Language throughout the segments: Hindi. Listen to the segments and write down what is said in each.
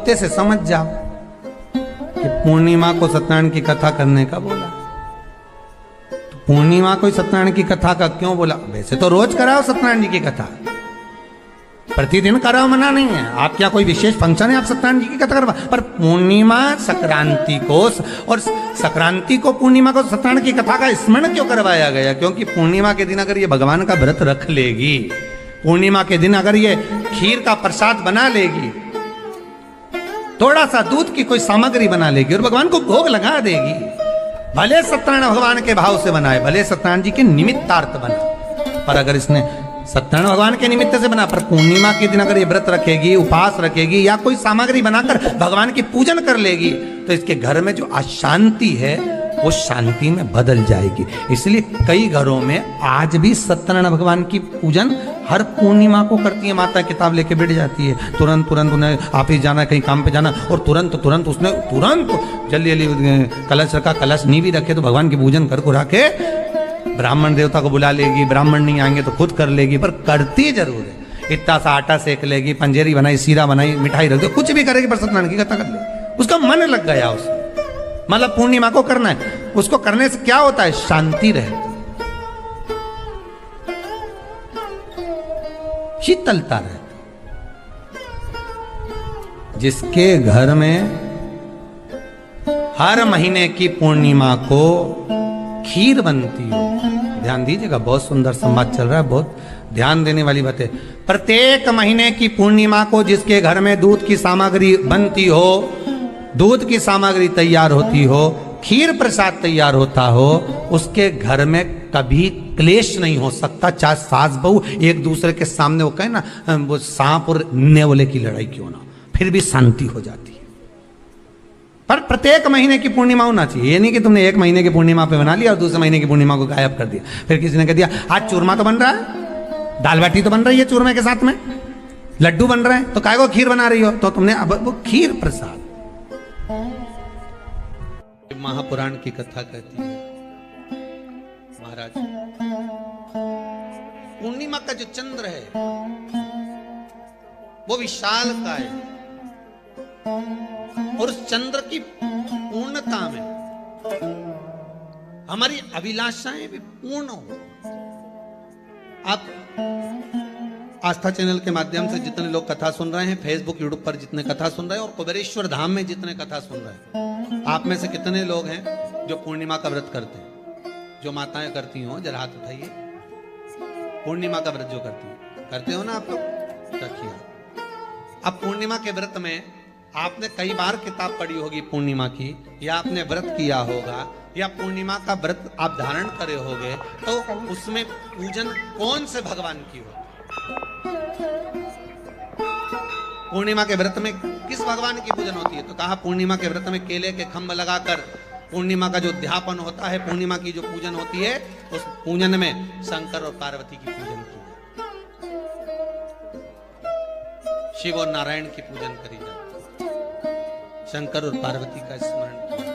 सोते से समझ जाओ कि पूर्णिमा को सत्यनारायण की कथा करने का बोला। तो पूर्णिमा को सत्यनारायण की कथा का क्यों बोला? वैसे तो रोज कराओ सत्यनारायण जी की कथा, प्रतिदिन कराओ, मना नहीं है। आप क्या कोई विशेष फंक्शन है आप सत्यनारायण जी की कथा करवा, पर पूर्णिमा संक्रांति को और संक्रांति को पूर्णिमा को सत्यनारायण की कथा का स्मरण क्यों करवाया गया? क्योंकि पूर्णिमा के दिन अगर ये भगवान का व्रत रख लेगी, पूर्णिमा के दिन अगर ये खीर का प्रसाद बना लेगी, थोड़ा सा दूध की कोई सामग्री बना लेगी और भगवान को भोग लगा देगी, भले सत्यनारायण भगवान के भाव से बनाए, भले सत्यनारायण जी के निमित्तार्थ बना, पर अगर इसने सत्यनारायण भगवान के निमित्त से बना, पर पूर्णिमा के दिन अगर ये व्रत रखेगी, उपवास रखेगी या कोई सामग्री बनाकर भगवान की पूजन कर लेगी, तो इसके घर में जो अशांति है वो शांति में बदल जाएगी। इसलिए कई घरों में आज भी सत्यनारायण भगवान की पूजन हर पूर्णिमा को करती है। माता किताब लेके बैठ जाती है, तुरंत उन्हें ऑफिस जाना, कहीं काम पे जाना, और तुरंत उसने जल्दी कलश रखा, कलश नहीं भी रखे तो भगवान की पूजन कर कुरा के ब्राह्मण देवता को बुला लेगी, ब्राह्मण नहीं आएंगे तो खुद कर लेगी, पर करती जरूर है। इतना सा आटा सेक लेगी, पंजेरी बनाई, सीरा बनाई, मिठाई रख दो, कुछ भी करेगी पर सत्यनारायण की कथा कर लेगी। उसका मन लग गया उसमें, मतलब पूर्णिमा को करना है। उसको करने से क्या होता है? शांति रहती, शीतलता रहती। जिसके घर में हर महीने की पूर्णिमा को खीर बनती हो, ध्यान दीजिएगा, बहुत सुंदर संवाद चल रहा है, बहुत ध्यान देने वाली बात है। प्रत्येक महीने की पूर्णिमा को जिसके घर में दूध की सामग्री बनती हो, दूध की सामग्री तैयार होती हो, खीर प्रसाद तैयार होता हो, उसके घर में कभी क्लेश नहीं हो सकता। चाहे सास बहू एक दूसरे के सामने वो कहे ना, वो सांप और नेवले की लड़ाई क्यों ना, फिर भी शांति हो जाती है। पर प्रत्येक महीने की पूर्णिमा होना चाहिए। ये नहीं कि तुमने एक महीने की पूर्णिमा पे बना लिया और दूसरे महीने की पूर्णिमा को गायब कर दिया। फिर किसी ने कह दिया आज चूरमा तो बन रहा है, दाल बाटी तो बन रही है चूरमे के साथ में, लड्डू बन रहे हैं, तो काय को खीर बना रही हो? तो तुमने अब वो खीर प्रसाद। महापुराण की कथा कहती है, महाराज पूर्णिमा का जो चंद्र है वो विशाल का है, और उस चंद्र की पूर्णता में हमारी अभिलाषाएं भी पूर्ण हो। आप आस्था चैनल के माध्यम से जितने लोग कथा सुन रहे हैं, फेसबुक यूट्यूब पर जितने कथा सुन रहे हैं, और कुबेरेश्वर धाम में जितने कथा सुन रहे हैं, आप में से कितने लोग हैं जो पूर्णिमा का व्रत करते हैं? जो माताएं करती हो जरा हाथ उठाइए। पूर्णिमा का व्रत जो करते हो ना आप लोग, रखिए। अब पूर्णिमा के व्रत में आपने कई बार किताब पढ़ी होगी पूर्णिमा की, या आपने व्रत किया होगा, या पूर्णिमा का व्रत आप धारण करे होगे, तो उसमें पूजन कौन से भगवान की हो? पूर्णिमा के व्रत में किस भगवान की पूजन होती है? तो कहा पूर्णिमा के व्रत में केले के खंभ लगाकर पूर्णिमा का जो अध्यापन होता है, पूर्णिमा की जो पूजन होती है, उस पूजन में शंकर और पार्वती की पूजन की, शिव और नारायण की पूजन करी जाती है, शंकर और पार्वती का स्मरण किया।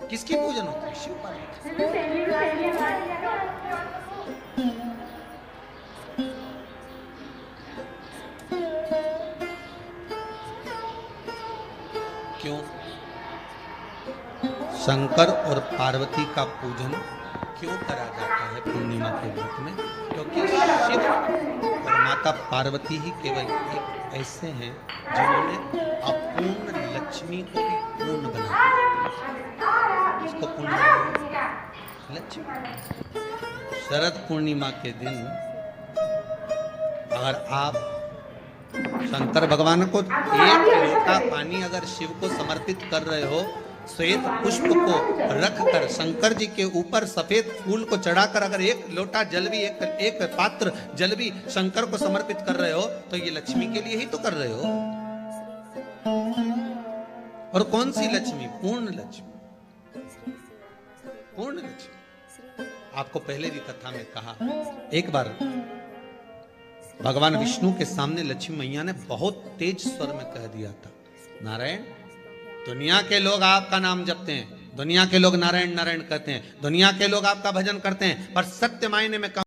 किसकी पूजन होती है? शिव पार्वती। क्यों शंकर और पार्वती का पूजन क्यों करा जाता है पूर्णिमा के व्रत में? क्योंकि शिव और माता पार्वती ही केवल एक ऐसे हैं जिन्होंने अपूर्ण लक्ष्मी को भी पूर्ण बना दिया। इसको पूर्ण लक्ष्मी। शरद पूर्णिमा के दिन अगर आप शंकर भगवान को एक लोटा पानी अगर शिव को समर्पित कर रहे हो, श्वेत पुष्प को रखकर शंकर जी के ऊपर सफेद फूल को चढ़ाकर अगर एक लोटा जल भी, एक पात्र जल भी शंकर को समर्पित कर रहे हो, तो ये लक्ष्मी के लिए ही तो कर रहे हो। और कौन सी लक्ष्मी? पूर्ण लक्ष्मी। पूर्ण लक्ष्मी। आपको पहले भी कथा में कहा, एक बार भगवान विष्णु के सामने लक्ष्मी मैया ने बहुत तेज स्वर में कह दिया था, नारायण, दुनिया के लोग आपका नाम जपते हैं, दुनिया के लोग नारायण नारायण कहते हैं, दुनिया के लोग आपका भजन करते हैं, पर सत्य मायने में